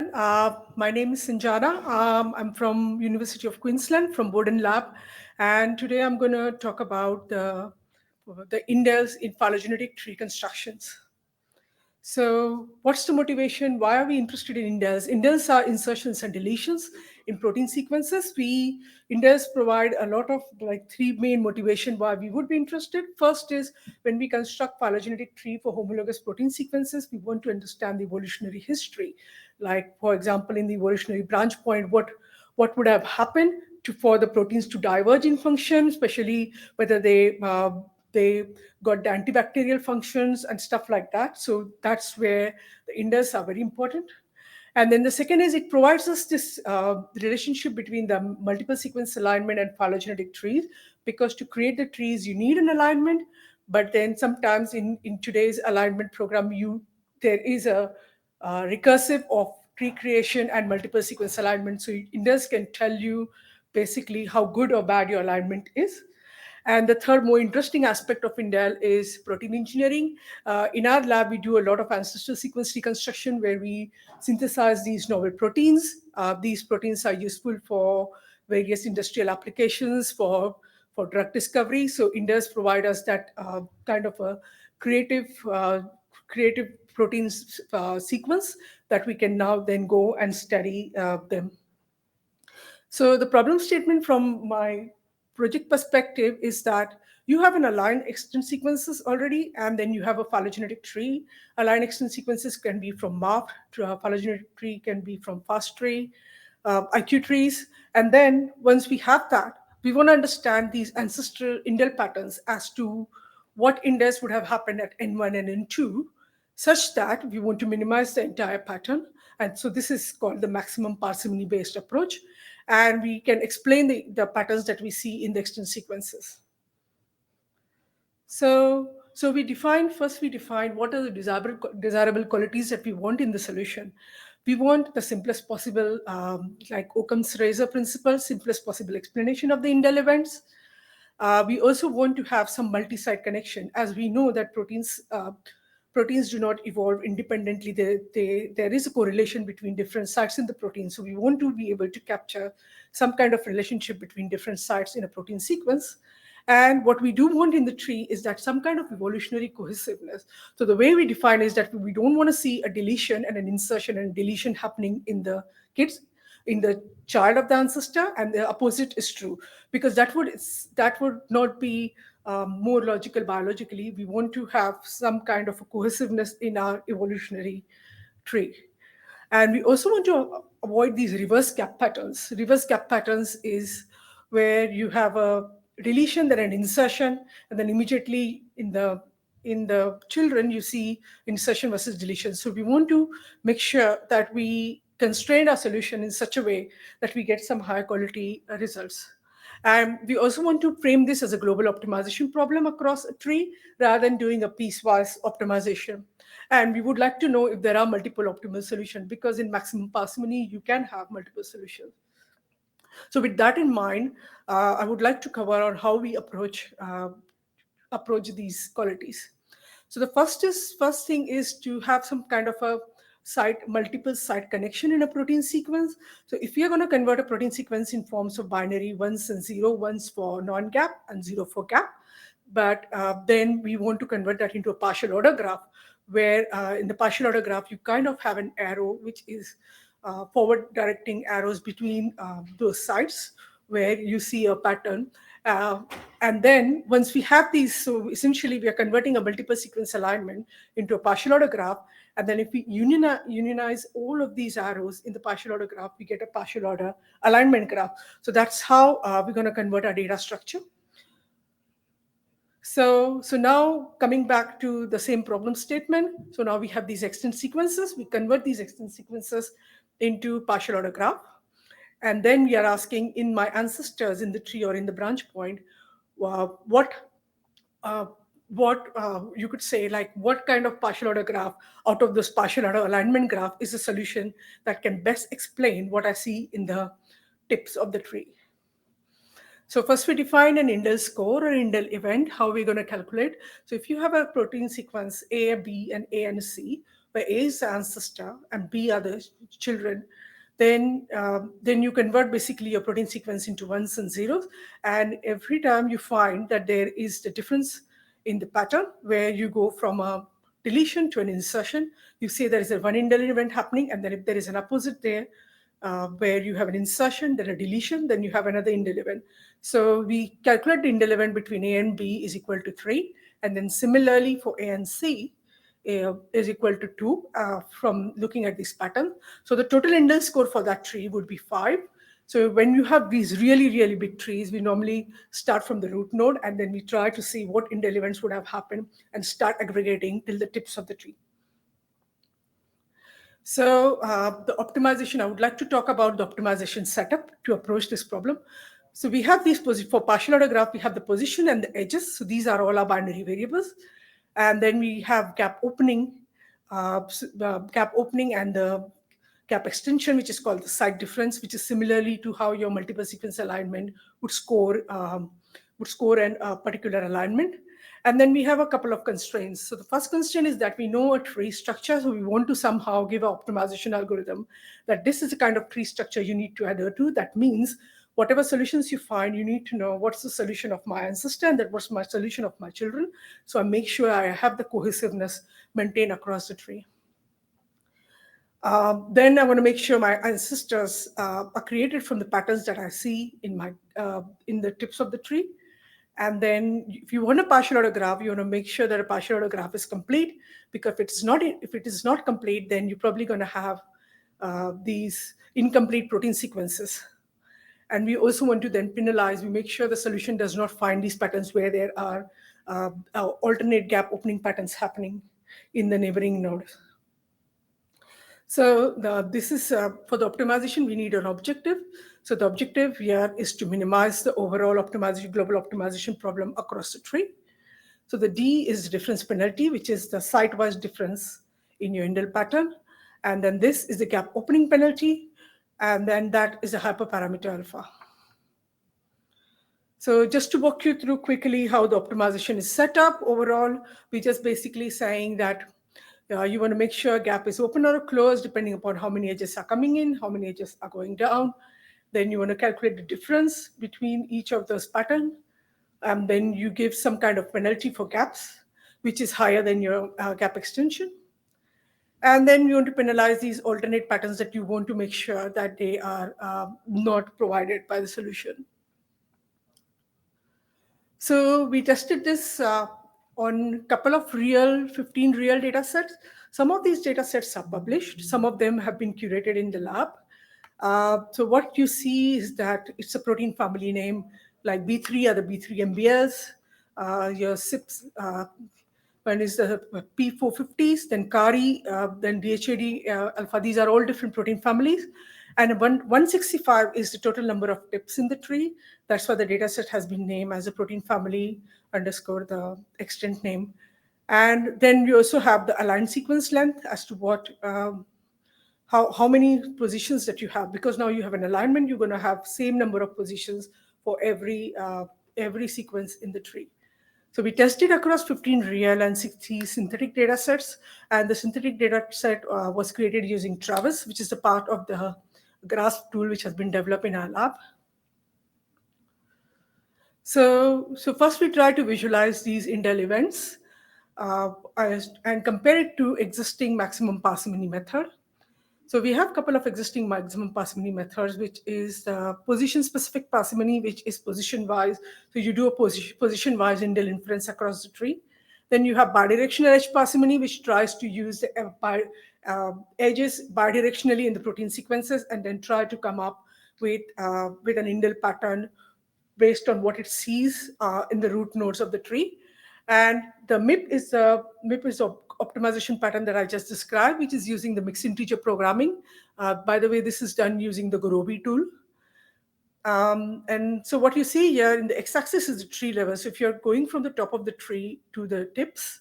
My name is Sanjana. I'm from University of Queensland, from Borden Lab, and today I'm going to talk about the indels in phylogenetic tree constructions. So, what's the motivation? Why are we interested in indels? Indels are insertions and deletions in protein sequences. Indels provide a lot of like three main motivation why we would be interested. First is when we construct phylogenetic tree for homologous protein sequences, we want to understand the evolutionary history. Like, for example, in the evolutionary branch point, what would have happened for the proteins to diverge in function, especially whether they got the antibacterial functions and stuff like that. So that's where the indels are very important. And then the second is it provides us this relationship between the multiple sequence alignment and phylogenetic trees, because to create the trees, you need an alignment. But then sometimes in today's alignment program, there is a recursive of tree creation and multiple sequence alignment. So indels can tell you basically how good or bad your alignment is. And the third, more interesting aspect of Indel is protein engineering. In our lab, we do a lot of ancestral sequence reconstruction where we synthesize these novel proteins. These proteins are useful for various industrial applications, for drug discovery. So Indels provide us that kind of a creative proteins sequence that we can now then go and study them. So the problem statement from my project perspective is that you have an aligned extend sequences already, and then you have a phylogenetic tree. Aligned extend sequences can be from MAP, to a phylogenetic tree can be from FAST tree, IQ trees. And then once we have that, we want to understand these ancestral indel patterns as to what indels would have happened at N1 and N2, such that we want to minimize the entire pattern. And so this is called the maximum parsimony based approach. And we can explain the patterns that we see in the extend sequences. So we define what are the desirable qualities that we want in the solution. We want the simplest possible, like Occam's razor principle, simplest possible explanation of the indel events. We also want to have some multi-site connection, as we know that proteins do not evolve independently. There is a correlation between different sites in the protein. So we want to be able to capture some kind of relationship between different sites in a protein sequence. And what we do want in the tree is that some kind of evolutionary cohesiveness. So the way we define is that we don't want to see a deletion and an insertion and deletion happening in the kids, in the child of the ancestor, and the opposite is true, because that would not be more logical biologically. We want to have some kind of a cohesiveness in our evolutionary tree. And we also want to avoid these reverse gap patterns. Reverse gap patterns is where you have a deletion, then an insertion, and then immediately in the children you see insertion versus deletion. So we want to make sure that we constrain our solution in such a way that we get some higher quality results. And we also want to frame this as a global optimization problem across a tree rather than doing a piecewise optimization. And we would like to know if there are multiple optimal solutions, because in maximum parsimony, you can have multiple solutions. So with that in mind, I would like to cover on how we approach these qualities. So the first thing is to have some kind of a multiple site connection in a protein sequence. So if we are going to convert a protein sequence in forms of binary ones and zero, ones for non-gap and zero for gap, but then we want to convert that into a partial order graph, where in the partial order graph you kind of have an arrow which is forward directing arrows between those sites where you see a pattern. And then once we have these, so essentially we are converting a multiple sequence alignment into a partial order graph. And then if we unionize all of these arrows in the partial order graph, we get a partial order alignment graph. So that's how we're going to convert our data structure. So now coming back to the same problem statement. So now we have these extend sequences. We convert these extend sequences into partial order graph. And then we are asking, in my ancestors in the tree or in the branch point, uh, what uh, you could say, like, what kind of partial order graph out of this partial order alignment graph is a solution that can best explain what I see in the tips of the tree. So first we define an indel score or indel event, how we're going to calculate. So if you have a protein sequence A, B, and A and C, where A is the ancestor and B are the children, then you convert basically your protein sequence into ones and zeros. And every time you find that there is the difference in the pattern where you go from a deletion to an insertion, you say there is a one indel event happening, and then if there is an opposite there, where you have an insertion, then a deletion, then you have another indel event. So we calculate the indel event between A and B is equal to 3. And then similarly for A and C, is equal to 2 from looking at this pattern. So the total indel score for that tree would be 5. So when you have these really, really big trees, we normally start from the root node, and then we try to see what indel events would have happened and start aggregating till the tips of the tree. So the optimization, I would like to talk about the optimization setup to approach this problem. So we have these, for partial order graph, we have the position and the edges. So these are all our binary variables. And then we have gap opening and the gap extension, which is called the site difference, which is similarly to how your multiple sequence alignment would score a particular alignment. And then we have a couple of constraints. So the first constraint is that we know a tree structure, so we want to somehow give an optimization algorithm that this is the kind of tree structure you need to adhere to. That means whatever solutions you find, you need to know what's the solution of my ancestor and that what's my solution of my children. So I make sure I have the cohesiveness maintained across the tree. Then I want to make sure my ancestors are created from the patterns that I see in the tips of the tree. And then if you want a partial order graph, you want to make sure that a partial order graph is complete, because if it is not complete, then you're probably going to have these incomplete protein sequences. And we also want to then penalize, we make sure the solution does not find these patterns where there are alternate gap opening patterns happening in the neighboring node. So this is for the optimization, we need an objective. So the objective here is to minimize the overall optimization, global optimization problem across the tree. So the D is difference penalty, which is the site-wise difference in your indel pattern. And then this is the gap opening penalty. And then that is a hyperparameter alpha. So just to walk you through quickly how the optimization is set up overall, we're just basically saying that you want to make sure a gap is open or closed depending upon how many edges are coming in, how many edges are going down. Then you want to calculate the difference between each of those patterns. And then you give some kind of penalty for gaps, which is higher than your gap extension. And then you want to penalize these alternate patterns that you want to make sure that they are not provided by the solution. So we tested this on a couple of 15 real data sets. Some of these data sets are published. Some of them have been curated in the lab. So what you see is that it's a protein family name, like B3 are the B3 MBS, your CIPS, one is the P450s, then CARI, then DHAD alpha. These are all different protein families. And 165 is the total number of tips in the tree. That's why the data set has been named as a protein family underscore the extent name. And then we also have the aligned sequence length as to what, how many positions that you have. Because now you have an alignment, you're going to have same number of positions for every sequence in the tree. So we tested across 15 real and 60 synthetic data sets. And the synthetic data set was created using Travis, which is a part of the GRASP tool, which has been developed in our lab. So first we try to visualize these indel events and compare it to existing maximum parsimony method. So we have a couple of existing maximum parsimony methods, which is the position-specific parsimony, which is position-wise. So you do a position-wise indel inference across the tree. Then you have bidirectional edge parsimony, which tries to use the edges bidirectionally in the protein sequences and then try to come up with an indel pattern based on what it sees in the root nodes of the tree. And the MIP is a optimization pattern that I just described, which is using the mixed integer programming. By the way, this is done using the Gurobi tool. And so what you see here in the x-axis is the tree level. So if you're going from the top of the tree to the tips,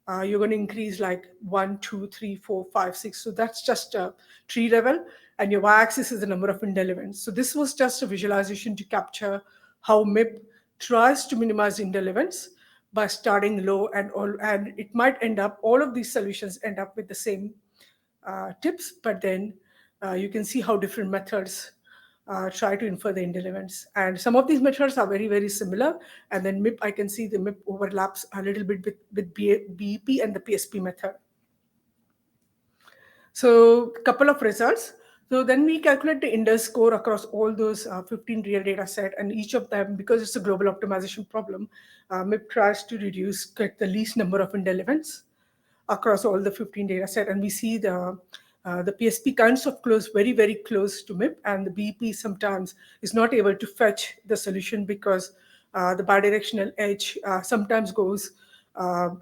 you're going to increase like 1, 2, 3, 4, 5, 6. So that's just a tree level. And your y-axis is the number of indel events. So this was just a visualization to capture how MIP tries to minimize indel events. by starting low, and it might end up, all of these solutions end up with the same tips, but then you can see how different methods try to infer the indel events. And some of these methods are very, very similar. And then MIP, I can see the MIP overlaps a little bit with BEP and the PSP method. So a couple of results. So then we calculate the index score across all those 15 real data set, and each of them, because it's a global optimization problem, MIP tries to get the least number of indel events across all the 15 data set. And we see the PSP kinds of close, very, very close to MIP, and the BEP sometimes is not able to fetch the solution because the bidirectional edge sometimes goes,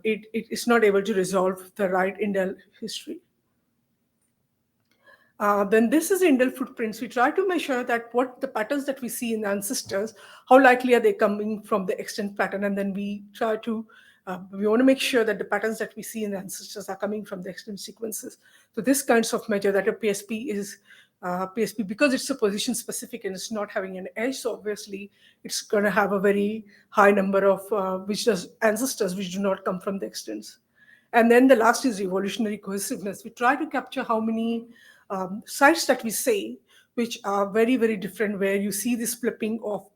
it is not able to resolve the right indel history. Then this is indel footprints. We try to measure that what the patterns that we see in ancestors, how likely are they coming from the extant pattern, and then we try to we want to make sure that the patterns that we see in the ancestors are coming from the extant sequences. So this kinds of measure that a PSP is PSP, because it's a position specific and it's not having an edge, so obviously it's going to have a very high number of ancestors which do not come from the extents. And then the last is evolutionary cohesiveness. We try to capture how many sites that we say, which are very, very different, where you see this flipping of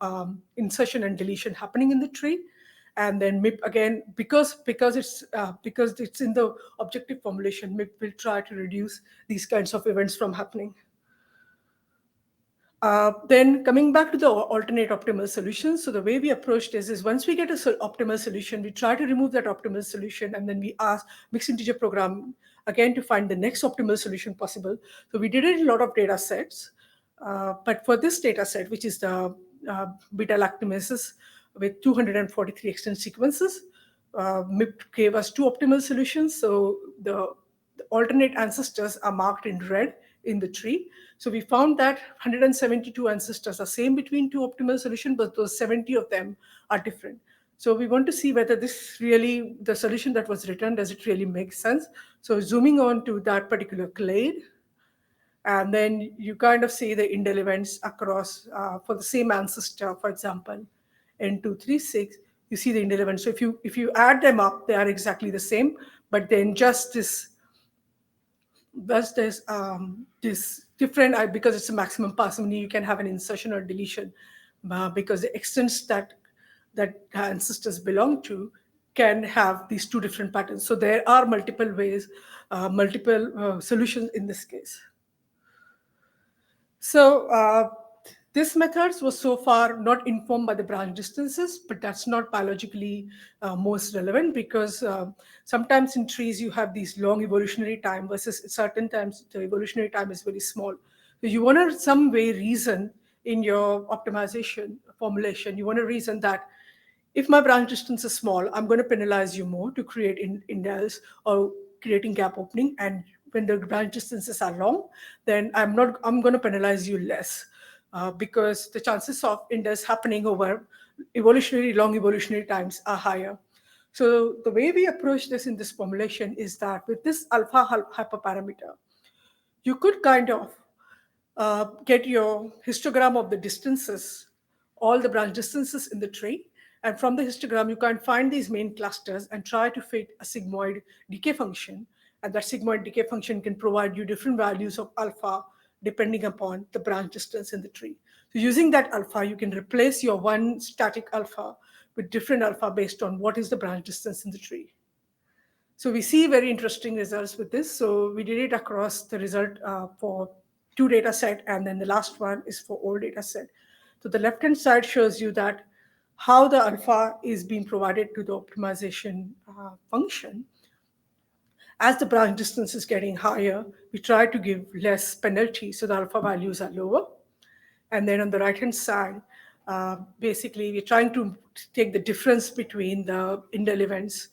insertion and deletion happening in the tree. And then MIP, again, because it's in the objective formulation, MIP will try to reduce these kinds of events from happening. Then coming back to the alternate optimal solution. So the way we approach this is, once we get an optimal solution, we try to remove that optimal solution, and then we ask mixed integer program again to find the next optimal solution possible. So we did it in a lot of data sets, but for this data set, which is the beta lactamases with 243 extant sequences, MIP gave us two optimal solutions. So the alternate ancestors are marked in red in the tree. So we found that 172 ancestors are same between two optimal solutions, but those 70 of them are different. So we want to see whether this really, the solution that was returned, does it really make sense? So zooming on to that particular clade, and then you kind of see the indel events across for the same ancestor, for example, N236, you see the indel events. So if you add them up, they are exactly the same, but then just this different, because it's a maximum parsimony, you can have an insertion or deletion because the extents that ancestors belong to can have these two different patterns. So there are multiple ways, multiple solutions in this case. So this methods was so far not informed by the branch distances, but that's not biologically most relevant, because sometimes in trees you have these long evolutionary time versus certain times the evolutionary time is very small. So you want to some way reason in your optimization formulation, you want to reason that if my branch distance is small, I'm going to penalize you more to create indels or creating gap opening. And when the branch distances are long, then I'm going to penalize you less because the chances of indels happening over long evolutionary times are higher. So the way we approach this in this formulation is that with this alpha hyperparameter, you could kind of get your histogram of the distances, all the branch distances in the tree. And from the histogram, you can find these main clusters and try to fit a sigmoid decay function. And that sigmoid decay function can provide you different values of alpha depending upon the branch distance in the tree. So using that alpha, you can replace your one static alpha with different alpha based on what is the branch distance in the tree. So we see very interesting results with this. So we did it across the result for two data set, and then the last one is for all data set. So the left-hand side shows you that how the alpha is being provided to the optimization function. As the branch distance is getting higher, we try to give less penalty, so the alpha values are lower. And then on the right-hand side, basically, we're trying to take the difference between the indel events,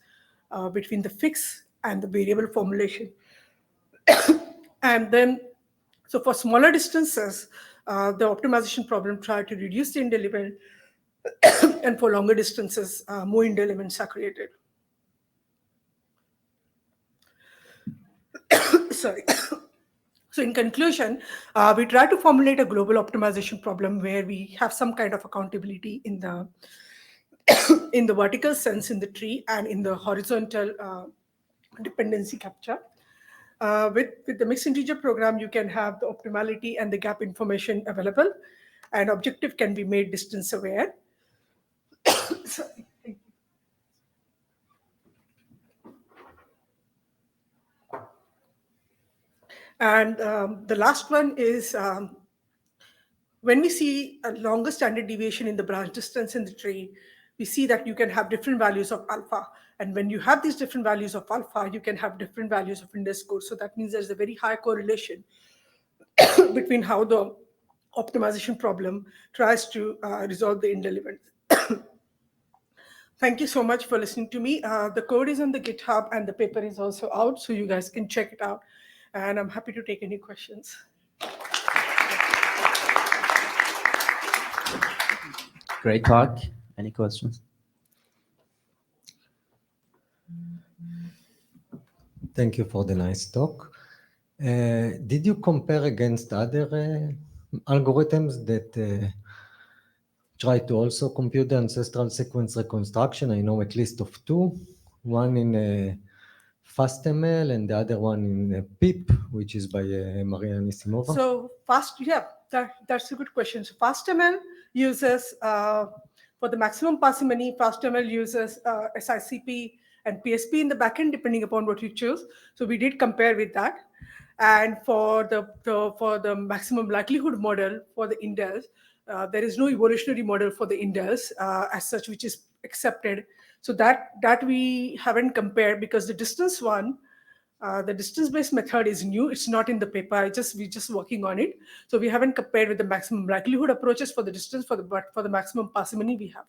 between the fixed and the variable formulation. And then, so for smaller distances, the optimization problem tried to reduce the indel event, and for longer distances, more indel events are created. Sorry. So in conclusion, we try to formulate a global optimization problem where we have some kind of accountability in the in the vertical sense in the tree and in the horizontal dependency capture. With the mixed integer program, you can have the optimality and the gap information available, and objective can be made distance aware. Sorry. And the last one is when we see a longer standard deviation in the branch distance in the tree, we see that you can have different values of alpha. And when you have these different values of alpha, you can have different values of index score. So that means there's a very high correlation between how the optimization problem tries to resolve the indelible. Thank you so much for listening to me. The code is on the GitHub and the paper is also out, so you guys can check it out. And I'm happy to take any questions. Great talk. Any questions? Thank you for the nice talk. Did you compare against other algorithms that try to also compute the ancestral sequence reconstruction? I know at least of two, one in FastML and the other one in PIP, which is by Maria Anisimova. So that's a good question. So FastML uses, for the maximum parsimony, FastML uses SICP and PSP in the backend, depending upon what you choose. So we did compare with that. And for the maximum likelihood model for the indels, there is no evolutionary model for the indels as such, which is accepted. So that we haven't compared, because the distance one, the distance-based method is new. It's not in the paper. We're just working on it. So we haven't compared with the maximum likelihood approaches for the distance, but for the maximum parsimony we have.